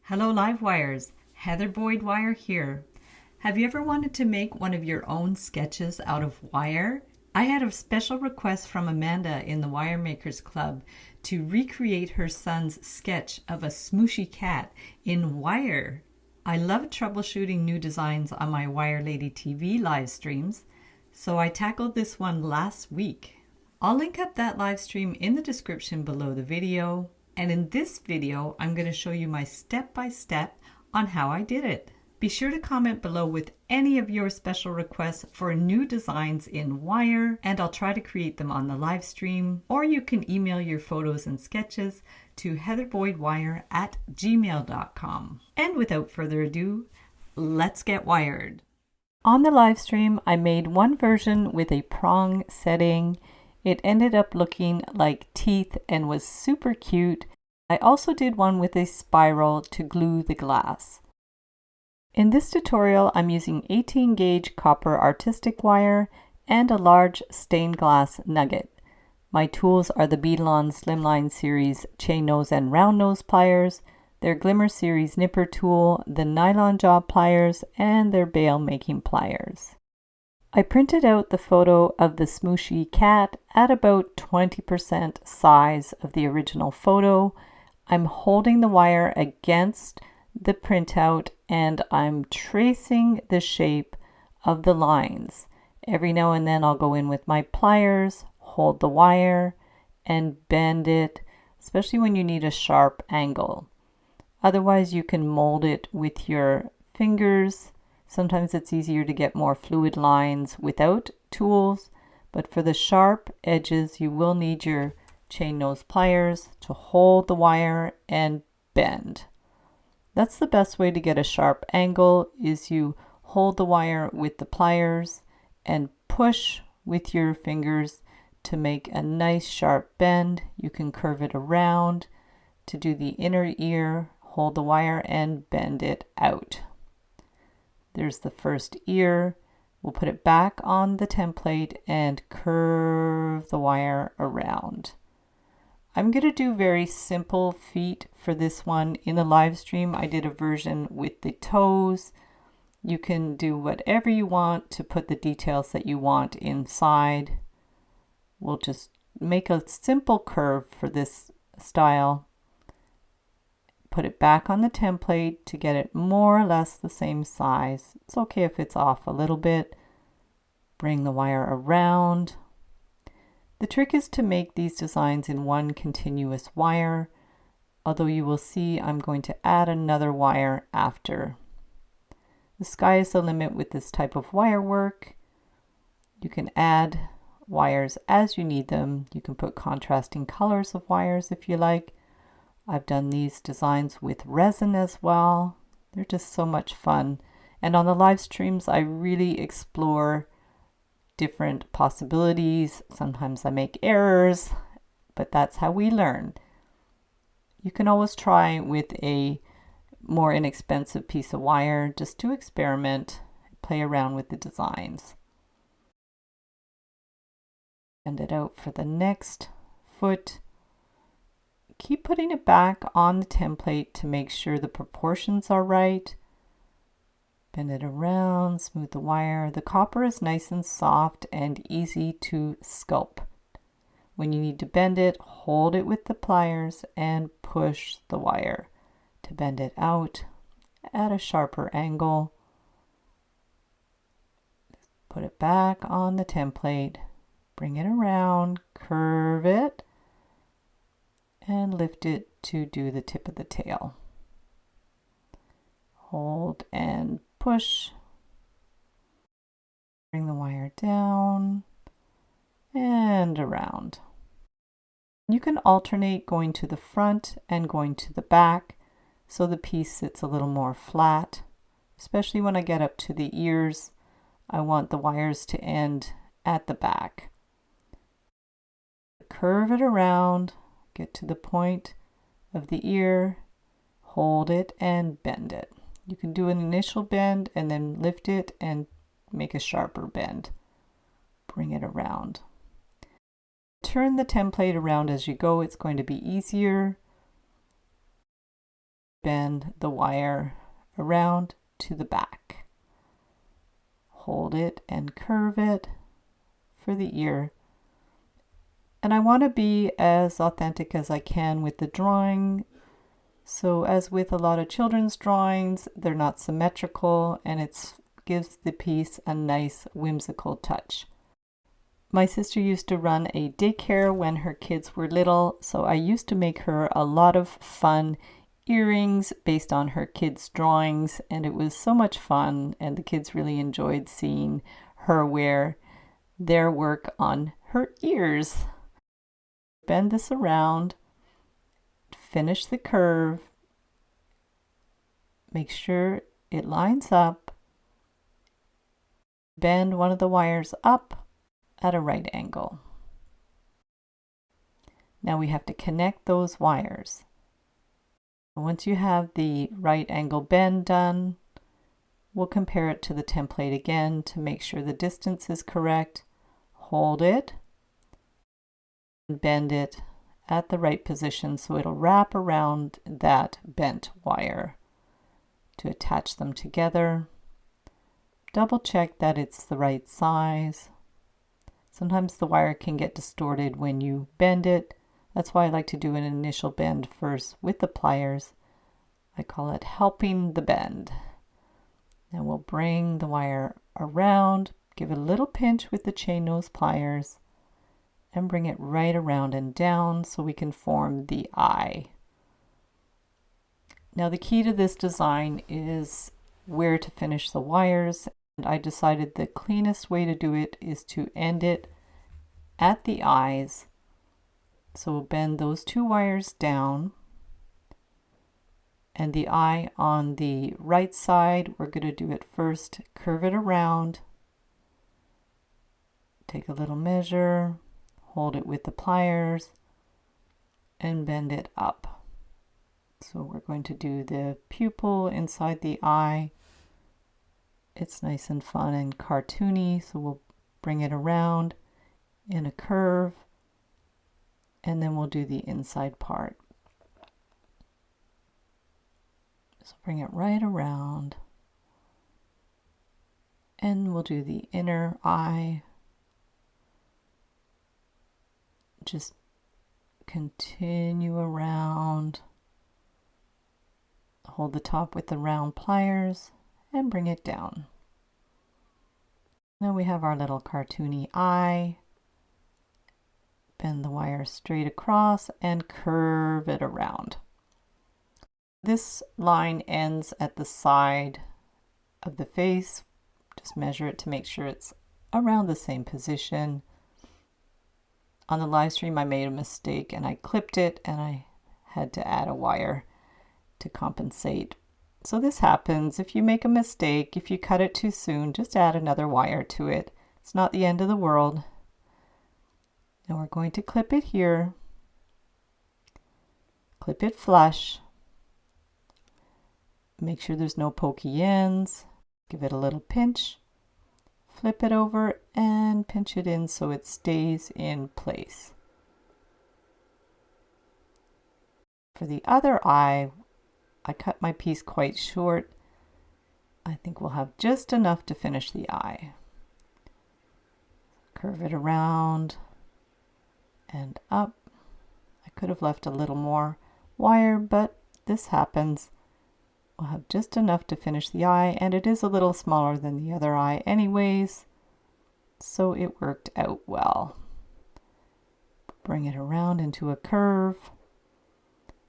Hello Live Wires, Heather Boyd Wire here. Have you ever wanted to make one of your own sketches out of wire? I had a special request from Amanda in the Wire Makers Club to recreate her son's sketch of a smooshy cat in wire. I love troubleshooting new designs on my Wire Lady TV live streams, so I tackled this one last week. I'll link up that live stream in the description below the video. And in this video, I'm going to show you my step-by-step on how I did it. Be sure to comment below with any of your special requests for new designs in wire, and I'll try to create them on the live stream. Or you can email your photos and sketches to heatherboydwire@gmail.com. And without further ado, let's get wired. On the live stream, I made one version with a prong setting. It ended up looking like teeth and was super cute. I also did one with a spiral to glue the glass. In this tutorial, I'm using 18 gauge copper artistic wire and a large stained glass nugget. My tools are the Pendant Slimline Series chain nose and round nose pliers, their Glimmer Series nipper tool, the nylon jaw pliers, and their bail making pliers. I printed out the photo of the smooshy cat at about 20% size of the original photo. I'm holding the wire against the printout and I'm tracing the shape of the lines. Every now and then I'll go in with my pliers, hold the wire, and bend it, especially when you need a sharp angle. Otherwise, you can mold it with your fingers. Sometimes it's easier to get more fluid lines without tools, but for the sharp edges, you will need your chain nose pliers to hold the wire and bend. That's the best way to get a sharp angle, is you hold the wire with the pliers and push with your fingers to make a nice sharp bend. You can curve it around to do the inner ear, hold the wire and bend it out. There's the first ear. We'll put it back on the template and curve the wire around. I'm going to do very simple feet for this one. In the live stream, I did a version with the toes. You can do whatever you want to put the details that you want inside. We'll just make a simple curve for this style. Put it back on the template to get it more or less the same size. It's okay if it's off a little bit. Bring the wire around. The trick is to make these designs in one continuous wire, although you will see I'm going to add another wire after. The sky is the limit with this type of wire work. You can add wires as you need them. You can put contrasting colors of wires if you like. I've done these designs with resin as well. They're just so much fun. And on the live streams, I really explore different possibilities. Sometimes I make errors, but that's how we learn. You can always try with a more inexpensive piece of wire just to experiment, play around with the designs. Bend it out for the next foot. Keep putting it back on the template to make sure the proportions are right. Bend it around, smooth the wire. The copper is nice and soft and easy to sculpt. When you need to bend it, hold it with the pliers and push the wire to bend it out at a sharper angle. Put it back on the template, bring it around, curve it, and lift it to do the tip of the tail. Hold and push. Bring the wire down and around. You can alternate going to the front and going to the back so the piece sits a little more flat. Especially when I get up to the ears, I want the wires to end at the back. Curve it around. Get to the point of the ear, hold it and bend it. You can do an initial bend and then lift it and make a sharper bend. Bring it around. Turn the template around as you go. It's going to be easier. bend the wire around to the back. Hold it and curve it for the ear. And I want to be as authentic as I can with the drawing. So as with a lot of children's drawings, they're not symmetrical, and it gives the piece a nice whimsical touch. My sister used to run a daycare when her kids were little, so I used to make her a lot of fun earrings based on her kids' drawings, and it was so much fun, and the kids really enjoyed seeing her wear their work on her ears. Bend this around, finish the curve, make sure it lines up, bend one of the wires up at a right angle. Now we have to connect those wires. Once you have the right angle bend done, we'll compare it to the template again to make sure the distance is correct. Hold it, bend it at the right position so it'll wrap around that bent wire to attach them together. Double check that it's the right size. Sometimes the wire can get distorted when you bend it. That's why I like to do an initial bend first with the pliers. I call it helping the bend. Now we'll bring the wire around, give it a little pinch with the chain nose pliers, and bring it right around and down so we can form the eye. Now the key to this design is where to finish the wires, and I decided the cleanest way to do it is to end it at the eyes. So we'll bend those two wires down, and the eye on the right side, we're going to do it first, curve it around, take a little measure, hold it with the pliers, and bend it up. So we're going to do the pupil inside the eye. It's nice and fun and cartoony, so we'll bring it around in a curve, and then we'll do the inside part. So bring it right around, and we'll do the inner eye. Just continue around, hold the top with the round pliers, and bring it down. Now we have our little cartoony eye. Bend the wire straight across and curve it around. This line ends at the side of the face. Just measure it to make sure it's around the same position. On the live stream I made a mistake and I clipped it, and I had to add a wire to compensate. So this happens if you make a mistake. If you cut it too soon, just add another wire to it. It's not the end of the world. Now we're going to clip it here. Clip it flush. Make sure there's no pokey ends. Give it a little pinch. Flip it over and pinch it in so it stays in place. For the other eye, I cut my piece quite short. I think we'll have just enough to finish the eye. Curve it around and up. I could have left a little more wire, but this happens. We'll have just enough to finish the eye, and it is a little smaller than the other eye anyways, so it worked out well. Bring it around into a curve.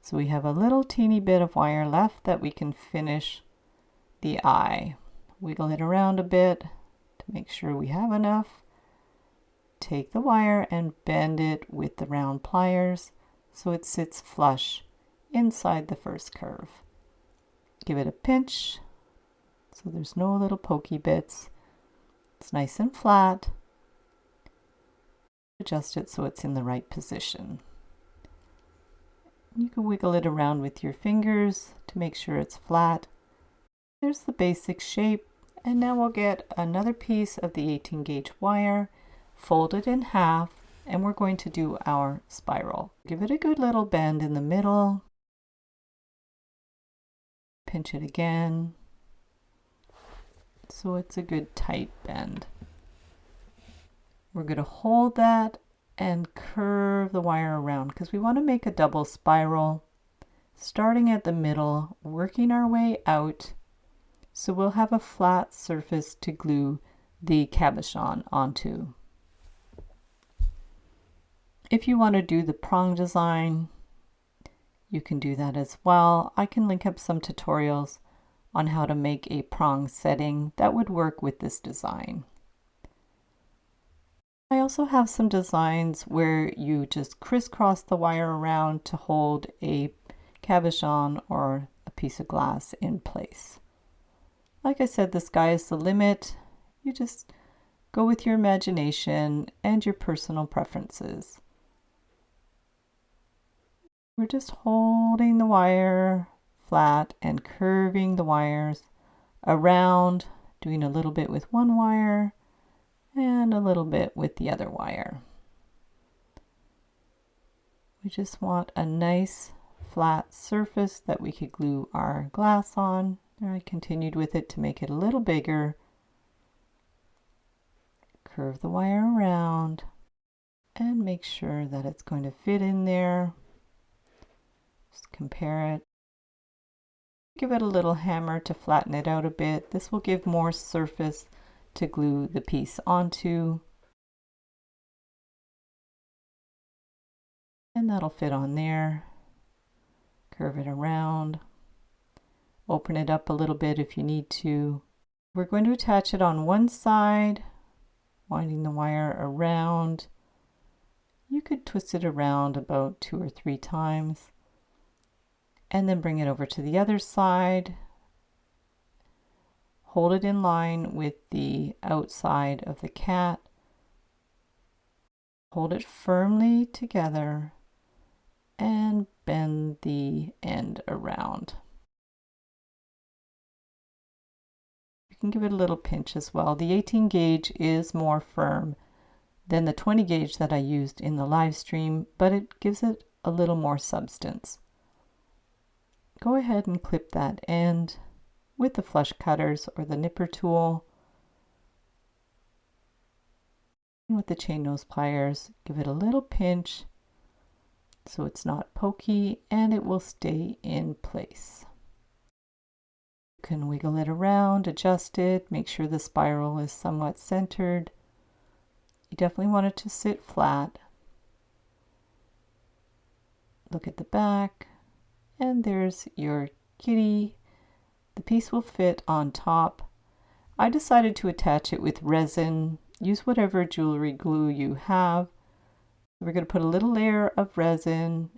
So we have a little teeny bit of wire left that we can finish the eye. Wiggle it around a bit to make sure we have enough. Take the wire and bend it with the round pliers so it sits flush inside the first curve. Give it a pinch so there's no little pokey bits. It's nice and flat. Adjust it so it's in the right position. You can wiggle it around with your fingers to make sure it's flat. There's the basic shape, and now we'll get another piece of the 18 gauge wire, fold it in half, and we're going to do our spiral. Give it a good little bend in the middle. Pinch it again so it's a good tight bend. We're going to hold that and curve the wire around because we want to make a double spiral, starting at the middle, working our way out, so we'll have a flat surface to glue the cabochon onto. If you want to do the prong design, you can do that as well. I can link up some tutorials on how to make a prong setting that would work with this design. I also have some designs where you just crisscross the wire around to hold a cabochon or a piece of glass in place. Like I said, the sky is the limit. You just go with your imagination and your personal preferences. We're just holding the wire flat and curving the wires around, doing a little bit with one wire and a little bit with the other wire. We just want a nice flat surface that we could glue our glass on. There, I continued with it to make it a little bigger. Curve the wire around and make sure that it's going to fit in there. Just compare it. Give it a little hammer to flatten it out a bit. This will give more surface to glue the piece onto. And that'll fit on there. Curve it around. Open it up a little bit if you need to. We're going to attach it on one side, winding the wire around. You could twist it around about 2 or 3 times. And then bring it over to the other side. Hold it in line with the outside of the cat. Hold it firmly together and bend the end around. You can give it a little pinch as well. The 18 gauge is more firm than the 20 gauge that I used in the live stream, but it gives it a little more substance. Go ahead and clip that end with the flush cutters or the nipper tool. And with the chain nose pliers, give it a little pinch so it's not pokey and it will stay in place. You can wiggle it around, adjust it, make sure the spiral is somewhat centered. You definitely want it to sit flat. Look at the back. And there's your kitty. The piece will fit on top. I decided to attach it with resin. Use whatever jewelry glue you have. We're going to put a little layer of resin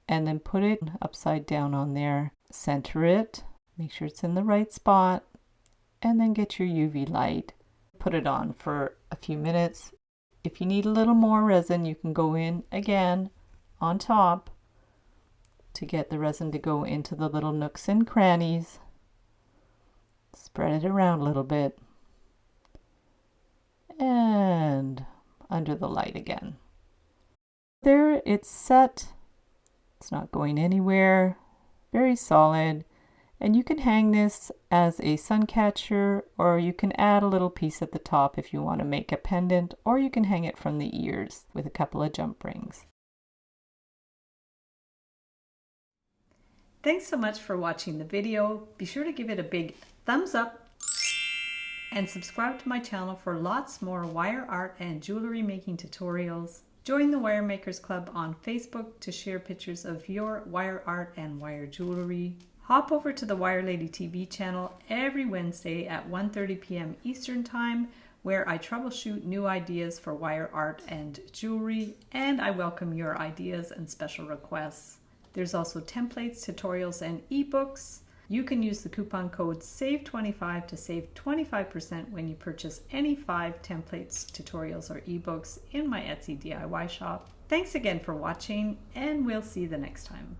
and then put it upside down on there. Center it. Make sure it's in the right spot. And then get your UV light. Put it on for a few minutes. If you need a little more resin, you can go in again on top to get the resin to go into the little nooks and crannies. Spread it around a little bit. And under the light again. There, it's set. It's not going anywhere. Very solid. And you can hang this as a sun catcher, or you can add a little piece at the top if you want to make a pendant, or you can hang it from the ears with a couple of jump rings. Thanks so much for watching the video. Be sure to give it a big thumbs up and subscribe to my channel for lots more wire art and jewelry making tutorials. Join the Wire Makers Club on Facebook to share pictures of your wire art and wire jewelry. Hop over to the Wire Lady TV channel every Wednesday at 1:30 p.m. Eastern Time, where I troubleshoot new ideas for wire art and jewelry, and I welcome your ideas and special requests. There's also templates, tutorials, and ebooks. You can use the coupon code SAVE25 to save 25% when you purchase any 5 templates, tutorials, or ebooks in my Etsy DIY shop. Thanks again for watching, and we'll see you the next time.